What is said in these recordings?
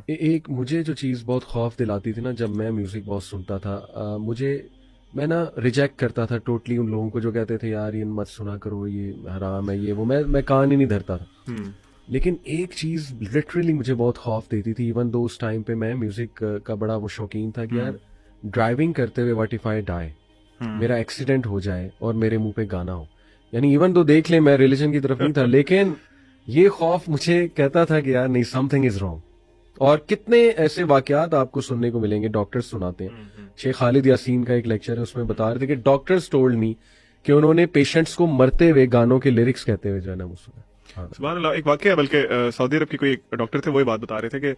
ایک مجھے جو چیز بہت خوف دلاتی تھی نا، جب میں میوزک بہت سنتا تھا، میں نا ریجیکٹ کرتا تھا ٹوٹلی ان لوگوں کو جو کہتے تھے یار یہ مت سنا کرو، یہ حرام ہے، یہ وہ، میں کان ہی نہیں دھرتا تھا. لیکن ایک چیز لٹرلی مجھے بہت خوف دیتی تھی، ایون دو اس ٹائم پہ میں میوزک کا بڑا وہ شوقین تھا کہ یار ڈرائیونگ کرتے ہوئے واٹ اف آئی ڈائی، میرا ایکسیڈنٹ ہو جائے اور میرے منہ پہ گانا ہو. یعنی ایون تو دیکھ لیں میں ریلیجن کی طرف نہیں تھا، لیکن یہ خوف مجھے کہتا تھا کہ یار نہیں، سم تھنگ از رانگ. اور کتنے ایسے واقعات آپ کو سننے کو ملیں گے، ڈاکٹرز سناتے ہیں. شیخ خالد یاسین کا ایک لیکچر ہے، اس میں بتا رہے تھے کہ ڈاکٹرز ٹولڈ می کہ انہوں نے پیشنٹس کو مرتے ہوئے گانوں کے لیرکس کہتے ہوئے جو ہے نا وہ سنا. سبحان اللہ. ایک واقعہ ہے، بلکہ سعودی عرب کی کوئی ایک ڈاکٹر تھے، وہی بات بتا رہے تھے کہ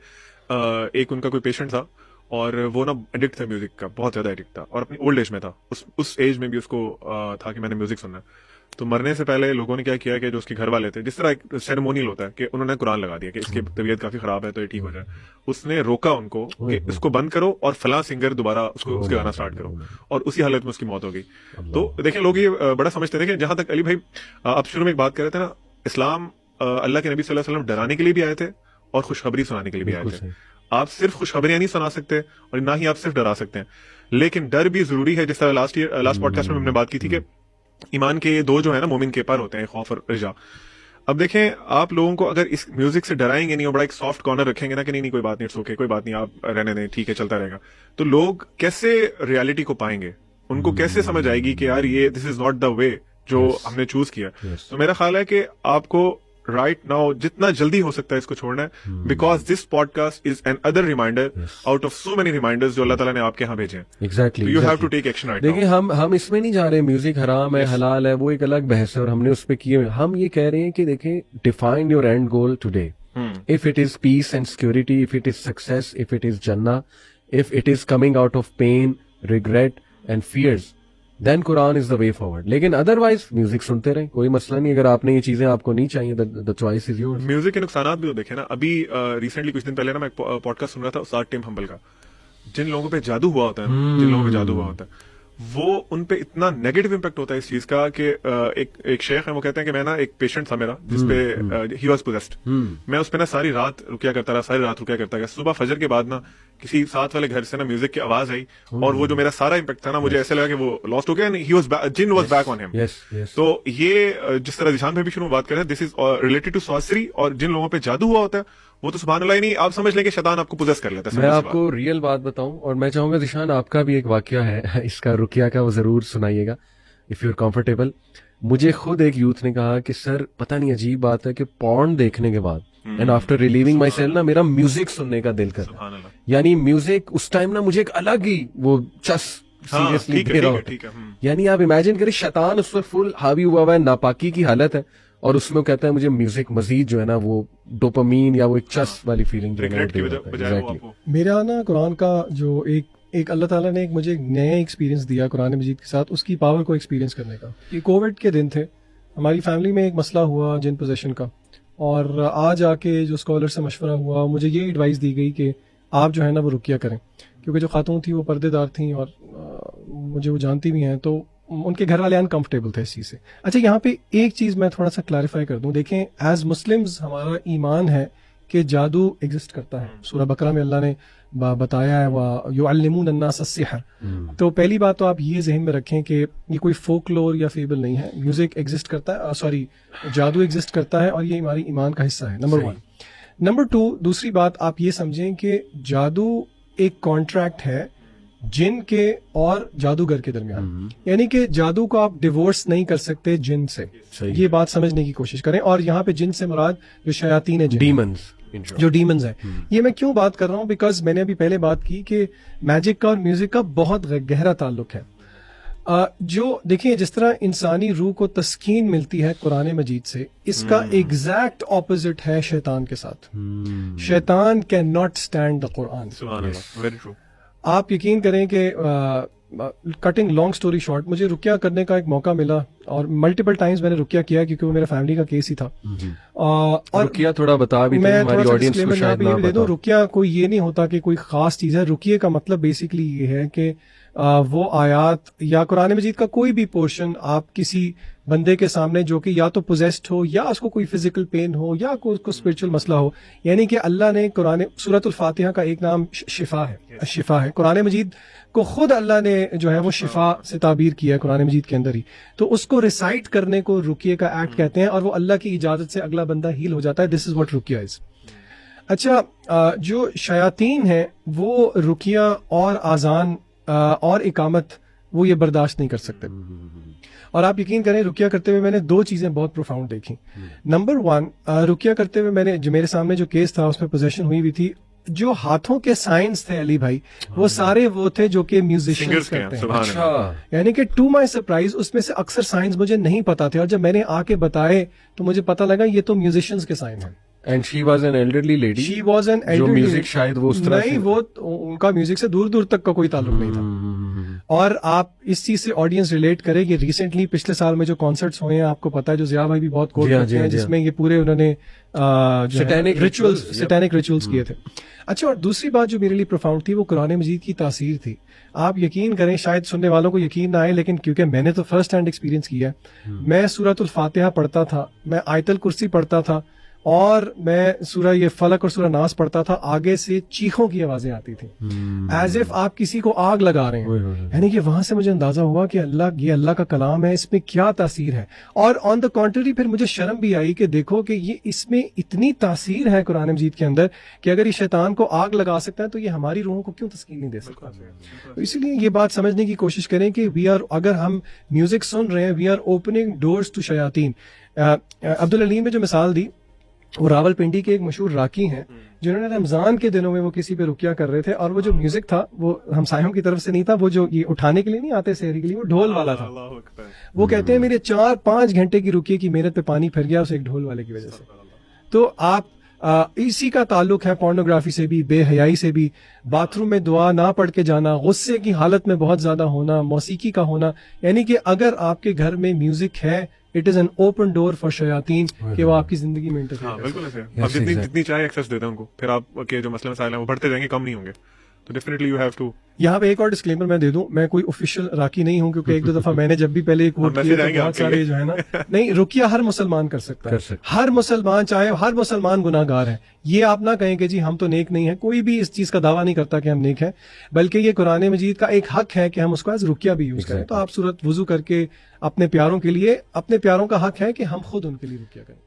ایک ان کا کوئی پیشنٹ تھا اور وہ نا ایڈکٹ تھا میوزک کا، بہت زیادہ ایڈکٹ تھا، اور اپنی اولڈ ایج میں تھا. اس ایج میں بھی اس کو تھا کہ میں نے میوزک سننا ہے. تو مرنے سے پہلے لوگوں نے کیا کیا کہ جو اس کے گھر والے تھے، جس طرح ایک سیریمونیل ہوتا ہے کہ انہوں نے قرآن لگا دیا کہ اس کی طبیعت کافی خراب ہے تو یہ ٹھیک ہو جائے. اس نے روکا ان کو کہ اس کو بند کرو اور فلاں سنگر دوبارہ اس کے گانا سٹارٹ کرو، اور اسی حالت میں اس کی موت ہو گئی. تو دیکھیں لوگ یہ بڑا سمجھتے تھے کہ جہاں تک علی بھائی آپ شروع میں ایک بات کر رہے تھے نا، اسلام اللہ کے نبی صلی اللہ علیہ وسلم ڈرانے کے لیے بھی آئے تھے اور خوشخبری سنانے کے لیے بھی آئے تھے. آپ صرف خوشخبریاں نہیں سنا سکتے اور نہ ہی آپ صرف ڈرا سکتے ہیں، لیکن ڈر بھی ضروری ہے. جس طرح لاسٹ پوڈ کاسٹ میں ہم نے بات کی تھی کہ ایمان کے یہ دو جو ہے نا مومن کے پر ہوتے ہیں، خوف اور رجا. اب دیکھیں آپ لوگوں کو اگر اس میوزک سے ڈرائیں گے نہیں اور بڑا ایک سافٹ کارنر رکھیں گے نا کہ نہیں کوئی بات نہیں، اٹس اوکے، کوئی بات نہیں، آپ رہنے دیں، ٹھیک ہے، چلتا رہے گا، تو لوگ کیسے ریالٹی کو پائیں گے؟ ان کو کیسے سمجھ آئے گی کہ یار یہ دس از ناٹ دا وے جو ہم نے چوز کیا. تو میرا خیال ہے کہ آپ کو رائٹ ناؤ جتنا جلدی ہو سکتا ہے اس کو چھوڑنا ہے، because this podcast is another reminder out of so many reminders جو اللہ تعالیٰ نے آپ کے یہاں بھیجے ہیں. Exactly you have to take action right. دیکھیں ہم اس میں نہیں جا رہے میوزک حرام ہے حلال ہے، وہ ایک الگ بحث ہے اور ہم نے اس پہ کیے. ہم یہ کہہ رہے ہیں کہ دیکھیں define your end goal today. If it is peace and security, if it is success, if it is جنہ، if it is coming out of pain, regret and fears, then قرآن از دا وے فارورڈ. لیکن otherwise music سنتے رہیں، کوئی مسئلہ نہیں. اگر آپ نے یہ چیزیں آپ کو نہیں چاہیے، the choice is yours. Music کے نقصانات بھی تو دیکھیں نا. ابھی ریسنٹلی کچھ دن پہلے نا میں ایک پوڈ کاسٹ سن رہا تھا استاد ٹیم ہمبل کا. جن لوگوں پہ جادو ہوا ہوتا ہے، جن لوگوں پہ جادو ہوا ہوتا ہے، وہ ان پہ اتنا نیگیٹو امپیکٹ ہوتا ہے اس چیز کا کہ ایک شیخ ہے، وہ کہتے ہیں کہ میں نا ایک پیشنٹ تھا میرا جس پہ ہی واز پوزیسڈ. میں اس پہ نا ساری رات رکیا کرتا رہا. صبح فجر کے بعد نا کسی ساتھ والے گھر سے نا میوزک کی آواز آئی اور وہ جو میرا سارا امپیکٹ تھا نا، مجھے ایسے لگا کہ وہ لاسٹ ہو گیا. جن واز بیک آن ہم. تو یہ جس طرح ذیشان بھائی بھی شروع میں بات کر رہے ہیں، دس از ریلیٹڈ ٹو سارسری. اور جن لوگوں پہ جادو ہوا ہوتا ہے وہ تو سبحان اللہ ہی نہیں، آپ سمجھ لیں کہ شیطان آپ کو پوزیس کر لیتا ہے. میں آپ کو ریئل بات بتاؤں، اور میں چاہوں گا ذیشان آپ کا بھی ایک واقعہ ہے اس کا، رقیہ کا، وہ ضرور سنائیے گا اف یو آر کمفرٹیبل. مجھے خود ایک یوتھ نے کہا کہ سر پتہ نہیں عجیب بات ہے کہ پورن دیکھنے کے بعد and after relieving my self نا میرا میوزک سننے کا دل کرتا ہے. یعنی میوزک اس ٹائم نا مجھے ایک الگ ہی وہ چس سیریسلی دے رہا ہوتا ہے. یعنی آپ امیجن کریں شیطان اس وقت فل حاوی ہوا ہوا ہے، ناپاکی کی حالت ہے، اور اس میں وہ کہتا ہے مجھے میوزک مزید جو ہے نا وہ ڈوپامین یا وہ ایک چس والی فیلنگ. میرا نا قرآن کا جو ایک اللہ تعالیٰ نے مجھے ایک نیا ایکسپیرینس دیا قرآن مجید کے ساتھ، اس کی پاور کو ایکسپیرینس کرنے کا. یہ کووڈ کے دن تھے، ہماری فیملی میں ایک مسئلہ ہوا جن پوزیشن کا، اور آج آ کے جو اسکالر سے مشورہ ہوا مجھے یہ ایڈوائس دی گئی کہ آپ جو ہے نا وہ رقیہ کریں، کیونکہ جو خاتون تھیں وہ پردے دار تھیں اور مجھے وہ جانتی بھی ہیں، تو ان کے گھر والے انکمفرٹیبل تھے اس چیز سے. اچھا یہاں پہ ایک چیز میں تھوڑا سا کلیریفائی کر دوں. دیکھیں ایز مسلمز ہمارا ایمان ہے کہ جادو ایگزسٹ کرتا ہے. سورہ بقرہ میں اللہ نے بتایا ہے وَيُعَلِّمُونَ النَّاسَ السِّحْرَ. تو پہلی بات تو آپ یہ ذہن میں رکھیں کہ یہ کوئی فوک لور یا فیبل نہیں ہے. میوزک ایگزسٹ کرتا ہے، جادو ایگزسٹ کرتا ہے، اور یہ ہماری ایمان کا حصہ ہے. نمبر 1. نمبر 2، دوسری بات آپ یہ سمجھیں کہ جادو ایک کانٹریکٹ ہے جن کے اور جادوگر کے درمیان. یعنی کہ جادو کو آپ ڈیورس نہیں کر سکتے جن سے. یہ بات سمجھنے کی کوشش کریں. اور یہاں پہ جن سے مراد جو شیاطین ہیں، جو ڈیمنز ہیں. یہ میں کیوں بات کر رہا ہوں؟ بیکاز میں نے ابھی پہلے بات کی کہ میجک کا اور میوزک کا بہت گہرا تعلق ہے. جو دیکھیں جس طرح انسانی روح کو تسکین ملتی ہے قرآن مجید سے، اس کا ایگزیکٹ اپوزٹ ہے شیطان کے ساتھ. شیطان کین ناٹ اسٹینڈ دا قرآن. آپ یقین کریں کہ کٹنگ لانگ سٹوری شارٹ، مجھے رقیہ کرنے کا ایک موقع ملا اور ملٹیپل ٹائمز میں نے رقیہ کیا کیونکہ وہ میرا فیملی کا کیس ہی تھا. اور رقیہ تھوڑا بتا بھی میں ہماری آڈینس کو شاید نہ دے دوں, رقیہ کوئی یہ نہیں ہوتا کہ کوئی خاص چیز ہے. رقیہ کا مطلب بیسکلی یہ ہے کہ وہ آیات یا قرآن مجید کا کوئی بھی پورشن آپ کسی بندے کے سامنے جو کہ یا تو پوزیسڈ ہو یا اس کو کوئی فزیکل پین ہو یا کوئی اسپرچل مسئلہ ہو, یعنی کہ اللہ نے قرآن سورۃ الفاتحہ کا ایک نام شفا ہے. قرآن مجید کو خود اللہ نے جو ہے وہ شفا سے تعبیر کیا ہے قرآن مجید کے اندر ہی, تو اس کو ریسائٹ کرنے کو رقیہ کا ایکٹ کہتے ہیں, اور وہ اللہ کی اجازت سے اگلا بندہ ہیل ہو جاتا ہے. دس از واٹ رقیہ از. اچھا, جو شیاطین ہیں وہ رقیہ اور اذان اور اقامت وہ یہ برداشت نہیں کر سکتے. اور آپ یقین کریں رقیہ کرتے ہوئے میں نے دو چیزیں بہت پروفاؤنڈ دیکھی. نمبر ون, رقیہ کرتے ہوئے میں نے جو میرے سامنے جو کیس تھا اس میں پوزیشن ہوئی ہوئی تھی, جو ہاتھوں کے سائنس تھے علی بھائی وہ سارے وہ تھے جو کہ میوزیشینز کرتے ہیں. یعنی کہ ٹو مائی سرپرائز اس میں سے اکثر سائنس مجھے نہیں پتا تھے, اور جب میں نے آ کے بتائے تو مجھے پتا لگا یہ تو میوزیشینز کے سائن ہیں. And she was an elderly lady. She was an elderly جو lady. میوزک شاید وہ اس طرح نہیں, وہ ان کا میوزک سے دور دور تک کا کوئی تعلق نہیں تھا. اور آپ اس چیز سے آڈینس ریلیٹ کرے کہ ریسنٹلی پچھلے سال میں جو کانسرٹس ہوئے ہیں آپ کو پتا ہے, جو ضیاء بھائی بھی بہت کوٹ کرتے ہیں, جس میں یہ پورے انہوں نے سیٹینک ریچولز کیے تھے. اچھا, اور دوسری بات جو میرے لیے پروفاؤنڈ تھی وہ قرآن مجید کی تاثیر تھی. آپ یقین کریں, شاید سننے والوں کو یقین نہ آئے, لیکن کیونکہ میں نے تو فرسٹ ہینڈ ایکسپیرینس کیا ہے. میں سورۃ الفاتحہ پڑھتا تھا, میں آیت الکرسی پڑھتا تھا, اور میں سورہ یہ فلق اور سورہ ناس پڑھتا تھا, آگے سے چیخوں کی آوازیں آتی تھیں ایز اف آپ کسی کو آگ لگا رہے ہیں. یعنی کہ وہاں سے مجھے اندازہ ہوا کہ یہ اللہ کا کلام ہے, اس میں کیا تاثیر ہے. اور آن دا کنٹری پھر مجھے شرم بھی آئی کہ دیکھو کہ یہ اس میں اتنی تاثیر ہے قرآن مجید کے اندر کہ اگر یہ شیطان کو آگ لگا سکتا ہے تو یہ ہماری روحوں کو کیوں تسکین نہیں دے سکتا. اسی لیے یہ بات سمجھنے کی کوشش کریں کہ اگر ہم میوزک سن رہے ہیں, we are opening doors to شیاطین. عبدالعلیم نے جو مثال دی وہ راول پنڈی کے ایک مشہور راکی ہیں جنہوں نے رمضان کے دنوں میں وہ کسی پہ رقیہ کر رہے تھے, اور وہ جو میوزک تھا وہ ہمسایوں کی طرف سے نہیں تھا, وہ جو یہ اٹھانے کے لیے نہیں آتے سحری کے لیے, وہ ڈھول والا تھا. وہ کہتے ہیں میرے 4-5 گھنٹے کی رقیہ کی محنت پہ پانی پھر گیا اس ایک ڈھول والے کی وجہ سے. تو آپ اسی کا تعلق ہے پورنوگرافی سے بھی, بے حیائی سے بھی, باتھ روم میں دعا نہ پڑھ کے جانا, غصے کی حالت میں بہت زیادہ ہونا, موسیقی کا ہونا. یعنی کہ اگر آپ کے گھر میں میوزک ہے, it is an open door for شیاطین کہ وہ آپ کی زندگی میں انٹرفیئر. بالکل ایسے آپ جتنی چاہے ایکسیس دیتے ہیں ان کو, پھر آپ کے جو مسئلے مسائل ہیں وہ بڑھتے جائیں گے, کم نہیں ہوں گے. تو ڈیفینیٹلی یو ہیو ٹو. یہاں پہ ایک اور ڈسکلیمر میں دے دوں, میں کوئی آفیشیل راکی نہیں ہوں, کیونکہ ایک دو دفعہ میں نے جب بھی پہلے کوٹ کیا تو بہت سارے جو ہے نا, نہیں, رقیہ ہر مسلمان کر سکتا ہے, ہر مسلمان, چاہے ہر مسلمان گناہ گار ہے. یہ آپ نہ کہیں کہ جی ہم تو نیک نہیں ہیں, کوئی بھی اس چیز کا دعویٰ نہیں کرتا کہ ہم نیک ہیں, بلکہ یہ قرآن مجید کا ایک حق ہے کہ ہم اس کو ایز رقیہ بھی یوز کریں. تو آپ صورت وضو کر کے اپنے پیاروں کے لیے, اپنے پیاروں کا حق ہے کہ ہم خود ان کے لیے رقیہ کریں.